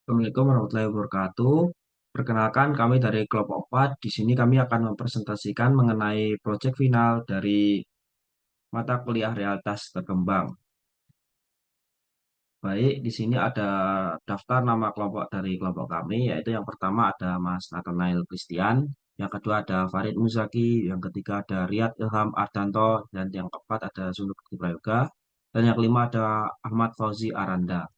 Assalamualaikum warahmatullahi wabarakatuh. Perkenalkan kami dari kelompok 4. Di sini kami akan mempresentasikan mengenai proyek final dari mata kuliah realitas berkembang. Baik, di sini ada daftar nama kelompok dari kelompok kami, yaitu yang pertama ada Mas Nathanael Christian, yang kedua ada Farid Muzaki, yang ketiga ada Riyad Ilham Ardanto, dan yang keempat ada Sunu Bukti Prayoga, dan yang kelima ada Ahmad Fauzi Aranda.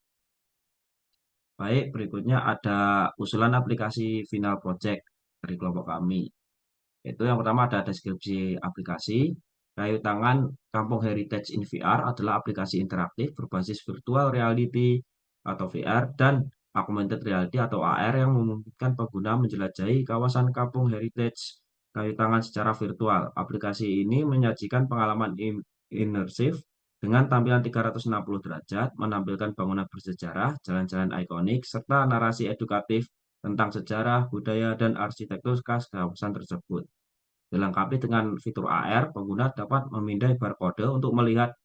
Baik, berikutnya ada usulan aplikasi final project dari kelompok kami. Itu yang pertama ada deskripsi aplikasi. Kayu tangan Kampung Heritage in VR adalah aplikasi interaktif berbasis virtual reality atau VR dan augmented reality atau AR yang memungkinkan pengguna menjelajahi kawasan Kampung Heritage Kayu Tangan secara virtual. Aplikasi ini menyajikan pengalaman immersif dengan tampilan 360 derajat, menampilkan bangunan bersejarah, jalan-jalan ikonik, serta narasi edukatif tentang sejarah, budaya, dan arsitektur khas kawasan tersebut. Dilengkapi dengan fitur AR, pengguna dapat memindai barcode untuk melihat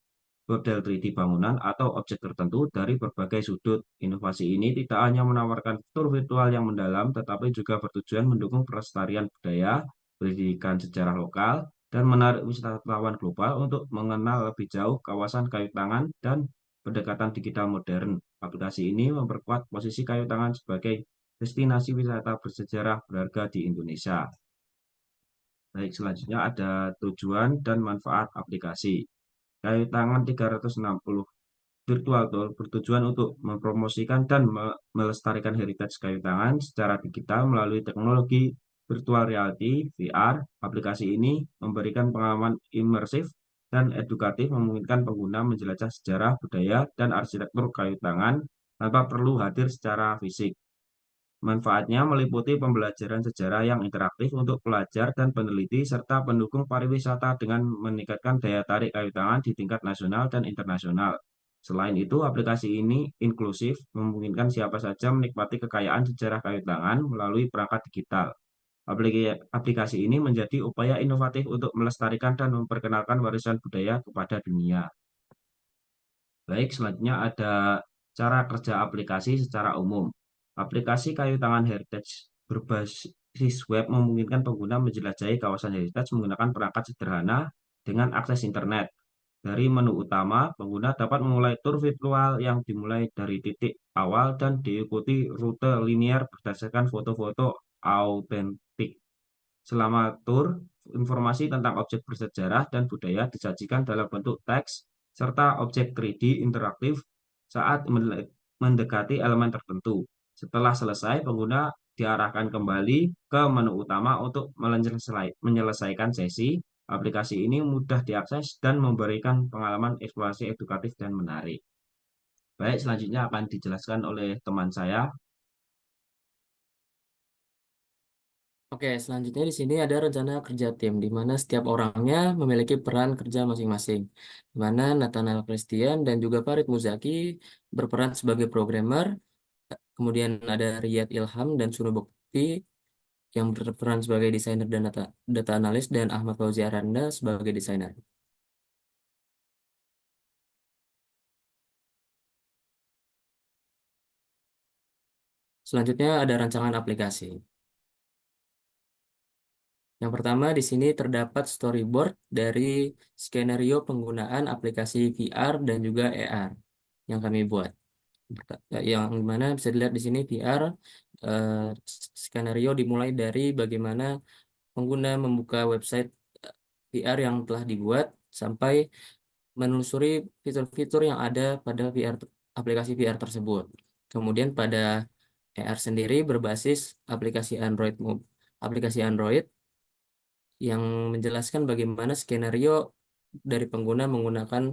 model 3D bangunan atau objek tertentu dari berbagai sudut. Inovasi ini tidak hanya menawarkan fitur virtual yang mendalam, tetapi juga bertujuan mendukung pelestarian budaya, pendidikan sejarah lokal, dan menarik wisatawan global untuk mengenal lebih jauh kawasan kayu tangan dan pendekatan digital modern. Aplikasi ini memperkuat posisi kayu tangan sebagai destinasi wisata bersejarah berharga di Indonesia. Baik, selanjutnya ada tujuan dan manfaat aplikasi. Kayu tangan 360 Virtual Tour bertujuan untuk mempromosikan dan melestarikan heritage kayu tangan secara digital melalui teknologi virtual reality VR. Aplikasi ini memberikan pengalaman imersif dan edukatif memungkinkan pengguna menjelajah sejarah, budaya, dan arsitektur kayu tangan tanpa perlu hadir secara fisik. Manfaatnya meliputi pembelajaran sejarah yang interaktif untuk pelajar dan peneliti, serta pendukung pariwisata dengan meningkatkan daya tarik kayu tangan di tingkat nasional dan internasional. Selain itu, aplikasi ini inklusif, memungkinkan siapa saja menikmati kekayaan sejarah kayu tangan melalui perangkat digital. Aplikasi ini menjadi upaya inovatif untuk melestarikan dan memperkenalkan warisan budaya kepada dunia. Baik, selanjutnya ada cara kerja aplikasi secara umum. Aplikasi kayu tangan Heritage berbasis web memungkinkan pengguna menjelajahi kawasan Heritage menggunakan perangkat sederhana dengan akses internet. Dari menu utama, pengguna dapat memulai tur virtual yang dimulai dari titik awal dan diikuti rute linear berdasarkan foto-foto autentik. Selama tur, informasi tentang objek bersejarah dan budaya disajikan dalam bentuk teks serta objek 3D interaktif saat mendekati elemen tertentu. Setelah selesai, pengguna diarahkan kembali ke menu utama untuk menyelesaikan sesi. Aplikasi ini mudah diakses dan memberikan pengalaman eksplorasi edukatif dan menarik. Baik, selanjutnya akan dijelaskan oleh teman saya. Oke, selanjutnya di sini ada rencana kerja tim, di mana setiap orangnya memiliki peran kerja masing-masing. Di mana Nathanael Christian dan juga Farid Muzaki berperan sebagai programmer, kemudian ada Riyad Ilham dan Sunu Bukti yang berperan sebagai desainer dan data analis, dan Ahmad Fauzi Aranda sebagai desainer. Selanjutnya ada rancangan aplikasi. Yang pertama di sini terdapat storyboard dari skenario penggunaan aplikasi VR dan juga AR yang kami buat. Yang mana bisa dilihat di sini VR, eh, skenario dimulai dari bagaimana pengguna membuka website VR yang telah dibuat sampai menelusuri fitur-fitur yang ada pada VR aplikasi VR tersebut. Kemudian pada AR sendiri berbasis aplikasi Android yang menjelaskan bagaimana skenario dari pengguna menggunakan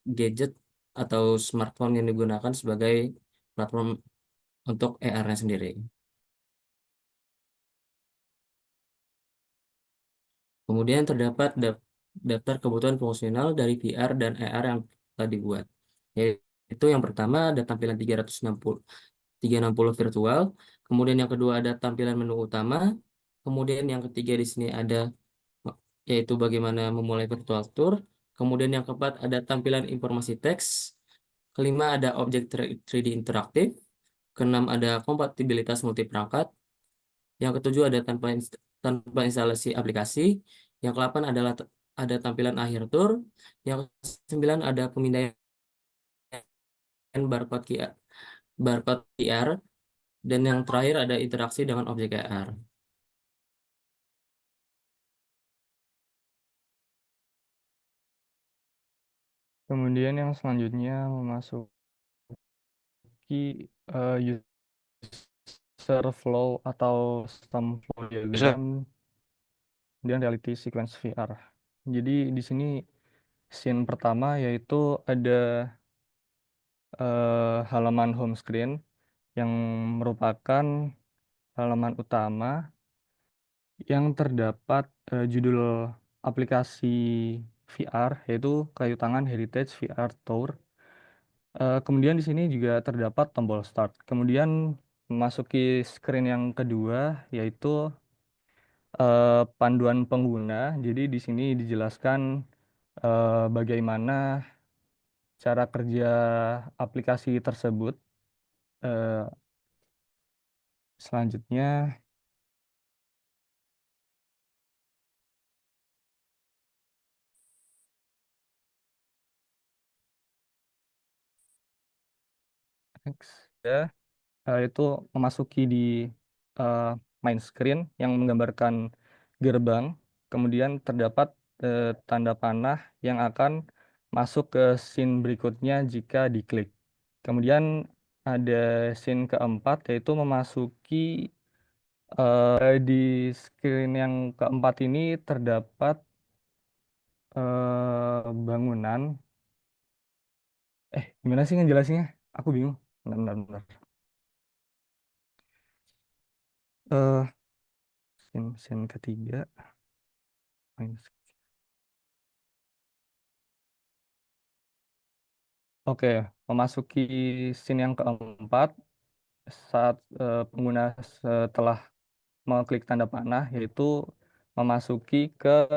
gadget atau smartphone yang digunakan sebagai platform untuk AR-nya sendiri. Kemudian terdapat daftar kebutuhan fungsional dari VR dan AR yang telah dibuat. Yaitu yang pertama ada tampilan 360 virtual, kemudian yang kedua ada tampilan menu utama, kemudian yang ketiga di sini ada yaitu bagaimana memulai virtual tour, kemudian yang keempat ada tampilan informasi teks, kelima ada objek 3D interaktif, Keenam ada kompatibilitas multiperangkat. Yang ketujuh ada tanpa instalasi aplikasi. Yang kedelapan adalah ada tampilan akhir tour. Yang kesembilan ada pemindaian barcode QR. Dan yang terakhir ada interaksi dengan objek AR. Kemudian yang selanjutnya memasuki user flow atau system flow Bisa. diagram dan reality sequence VR. Jadi di sini scene pertama yaitu ada halaman home screen yang merupakan halaman utama yang terdapat judul aplikasi VR yaitu Kayu Tangan Heritage VR Tour. Kemudian di sini juga terdapat tombol start. Kemudian memasuki screen yang kedua yaitu panduan pengguna. Jadi di sini dijelaskan bagaimana cara kerja aplikasi tersebut. Eh, Selanjutnya, next, ya, itu memasuki di eh, main screen yang menggambarkan gerbang. Kemudian terdapat tanda panah yang akan masuk ke scene berikutnya jika diklik. Kemudian ada scene keempat yaitu memasuki di screen yang keempat ini terdapat bangunan. Gimana sih ngejelasinnya? Aku bingung. Bentar, bentar, bentar. Eh, scene ketiga. Main Oke, memasuki scene yang keempat saat pengguna setelah mengklik tanda panah yaitu memasuki ke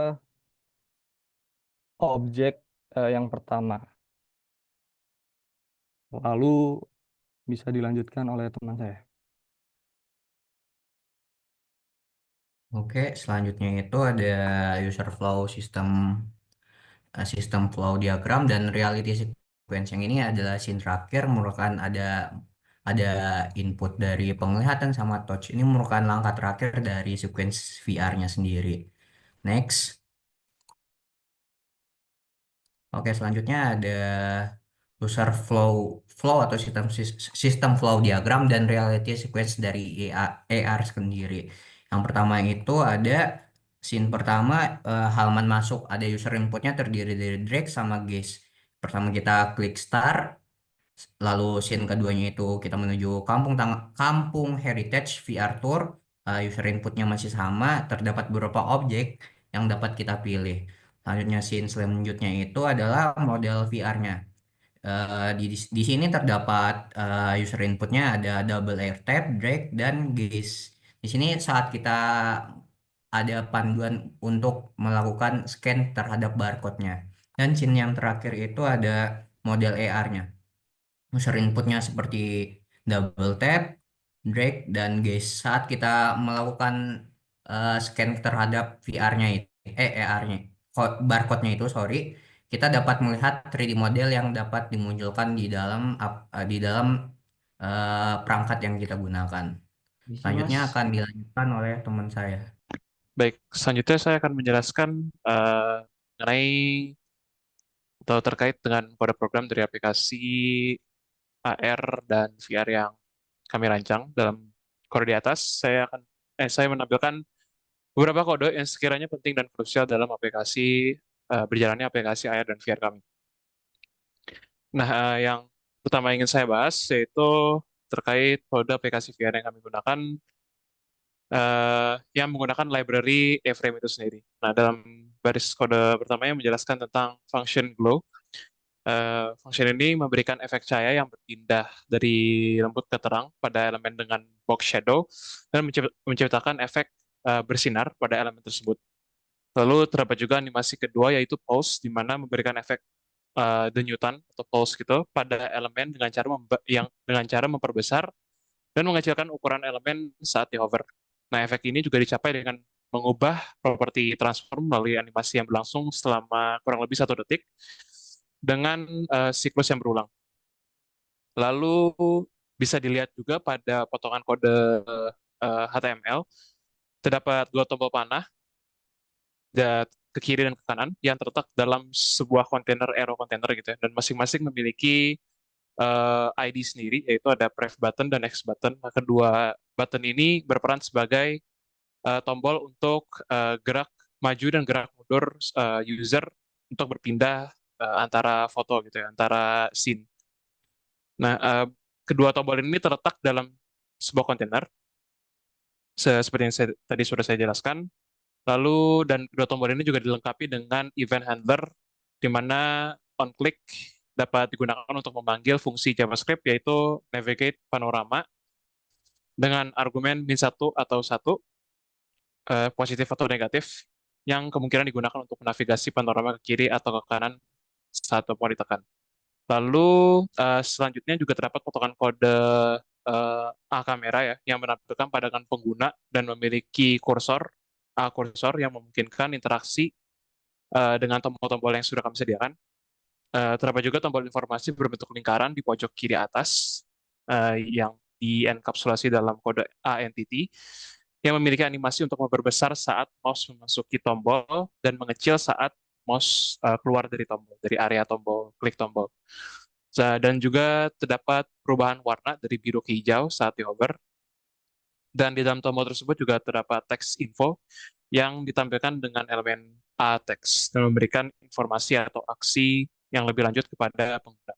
objek yang pertama. Lalu bisa dilanjutkan oleh teman saya. Oke, selanjutnya itu ada user flow sistem flow diagram dan reality sequence. Yang ini adalah scene terakhir merupakan ada input dari penglihatan sama touch. Ini merupakan langkah terakhir dari sequence VR-nya sendiri. Next. Oke, selanjutnya ada user flow atau sistem flow diagram dan reality sequence dari AR sendiri. Yang pertama itu ada scene pertama, halaman masuk ada user inputnya terdiri dari drag sama gaze. Pertama kita klik start, lalu scene keduanya itu kita menuju kampung Heritage VR Tour. User inputnya masih sama, terdapat beberapa objek yang dapat kita pilih. Selanjutnya scene selanjutnya itu adalah model VR-nya. Di sini terdapat user inputnya ada double air tap, drag, dan gaze. Di sini saat kita ada panduan untuk melakukan scan terhadap barcode-nya. Dan scene yang terakhir itu ada model AR-nya. User inputnya seperti double tap, drag, dan gaze. Saat kita melakukan scan terhadap VR-nya itu, AR-nya, barcode-nya itu, sorry, kita dapat melihat 3D model yang dapat dimunculkan di dalam perangkat yang kita gunakan. Bisa, Selanjutnya Mas. akan dilanjutkan oleh teman saya. Baik, selanjutnya saya akan menjelaskan mengenai atau terkait dengan kode program dari aplikasi AR dan VR yang kami rancang. Dalam kode di atas, saya menampilkan beberapa kode yang sekiranya penting dan krusial dalam berjalannya aplikasi AR dan VR kami. Nah, yang pertama ingin saya bahas yaitu terkait kode aplikasi VR yang kami gunakan yang menggunakan library A-Frame itu sendiri. Nah, dalam baris kode pertama yang menjelaskan tentang function glow. Function ini memberikan efek cahaya yang berpindah dari lembut ke terang pada elemen dengan box shadow dan menciptakan efek bersinar pada elemen tersebut. Lalu terdapat juga animasi kedua yaitu pulse, di mana memberikan efek denyutan atau pulse gitu pada elemen dengan cara memperbesar dan mengecilkan ukuran elemen saat di hover. Nah, efek ini juga dicapai dengan mengubah properti transform melalui animasi yang berlangsung selama kurang lebih 1 detik dengan siklus yang berulang. Lalu bisa dilihat juga pada potongan kode HTML, terdapat dua tombol panah ke kiri dan ke kanan yang terletak dalam sebuah kontainer arrow container gitu ya, dan masing-masing memiliki ID sendiri, yaitu ada press button dan X button. Nah, kedua button ini berperan sebagai tombol untuk gerak maju dan gerak mundur user untuk berpindah antara foto gitu ya, antara scene. Nah, kedua tombol ini terletak dalam sebuah kontainer, seperti yang tadi sudah saya jelaskan. Lalu, dan kedua tombol ini juga dilengkapi dengan event handler, di mana on click dapat digunakan untuk memanggil fungsi JavaScript, yaitu navigate panorama dengan argumen min 1 atau 1, positif atau negatif, yang kemungkinan digunakan untuk menavigasi panorama ke kiri atau ke kanan saat tombol ditekan. Lalu selanjutnya juga terdapat potongan kode A kamera ya, yang menampilkan pandangan pengguna dan memiliki kursor A kursor yang memungkinkan interaksi dengan tombol-tombol yang sudah kami sediakan. Terdapat juga tombol informasi berbentuk lingkaran di pojok kiri atas yang dienkapsulasi dalam kode A entity yang memiliki animasi untuk memperbesar saat mouse memasuki tombol dan mengecil saat mouse keluar dari tombol, dari area tombol, klik tombol. Dan juga terdapat perubahan warna dari biru ke hijau saat di hover. Dan di dalam tombol tersebut juga terdapat teks info yang ditampilkan dengan elemen A teks dan memberikan informasi atau aksi yang lebih lanjut kepada pengguna.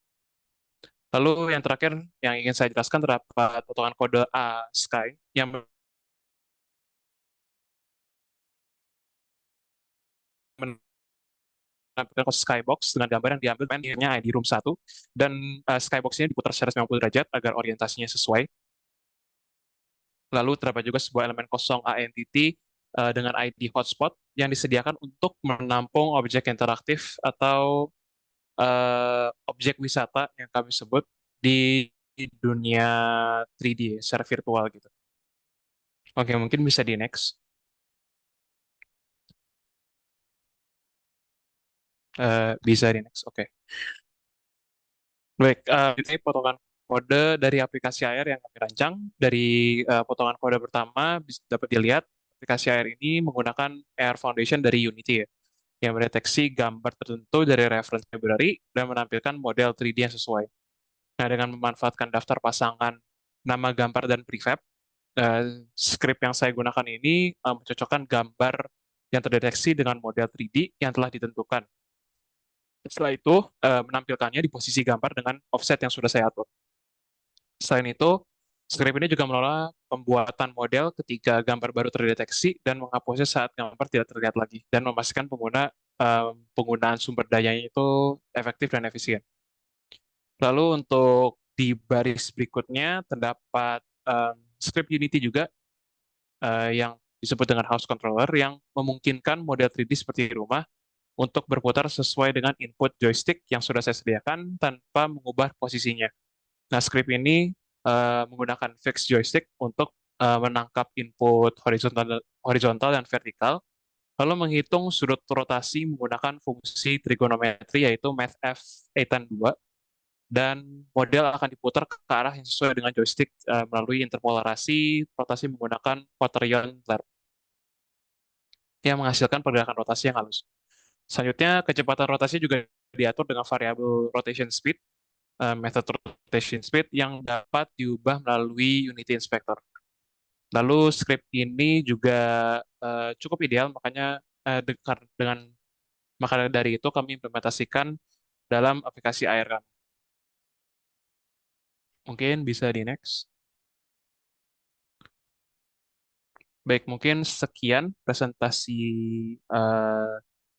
Lalu yang terakhir yang ingin saya jelaskan terdapat potongan kode A sky yang menampilkan skybox dengan gambar yang diambil di room 1, dan skybox ini diputar secara 90 derajat agar orientasinya sesuai. Lalu terdapat juga sebuah elemen kosong A entity dengan ID hotspot yang disediakan untuk menampung objek interaktif atau objek wisata yang kami sebut di dunia 3D secara virtual gitu. Oke, mungkin bisa di next. Bisa di next. Oke. Baik, ini potongan kode dari aplikasi AR yang kami rancang. Dari potongan kode pertama bisa dapat dilihat aplikasi AR ini menggunakan AR Foundation dari Unity ya, yang mendeteksi gambar tertentu dari reference library dan menampilkan model 3D yang sesuai. Nah, dengan memanfaatkan daftar pasangan nama gambar dan prefab, script yang saya gunakan ini mencocokkan gambar yang terdeteksi dengan model 3D yang telah ditentukan. Setelah itu, menampilkannya di posisi gambar dengan offset yang sudah saya atur. Selain itu, script ini juga mengelola pembuatan model ketika gambar baru terdeteksi dan menghapusnya saat gambar tidak terlihat lagi, dan memastikan penggunaan sumber dayanya itu efektif dan efisien. Lalu untuk di baris berikutnya terdapat script Unity juga yang disebut dengan house controller yang memungkinkan model 3D seperti rumah untuk berputar sesuai dengan input joystick yang sudah saya sediakan tanpa mengubah posisinya. Nah, script ini menggunakan fixed joystick untuk menangkap input horizontal dan vertikal, lalu menghitung sudut rotasi menggunakan fungsi trigonometri yaitu mathf8n2, dan model akan diputar ke arah yang sesuai dengan joystick melalui interpolarasi rotasi menggunakan quaternion lerp yang menghasilkan pergerakan rotasi yang halus. Selanjutnya, kecepatan rotasi juga diatur dengan variabel rotation speed, method rotation speed yang dapat diubah melalui Unity Inspector. Lalu script ini juga cukup ideal, makanya maka dari itu kami implementasikan dalam aplikasi AR kami. Mungkin bisa di next. Baik, mungkin sekian presentasi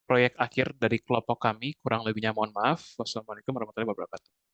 proyek akhir dari kelompok kami. Kurang lebihnya mohon maaf. Wassalamualaikum warahmatullahi wabarakatuh.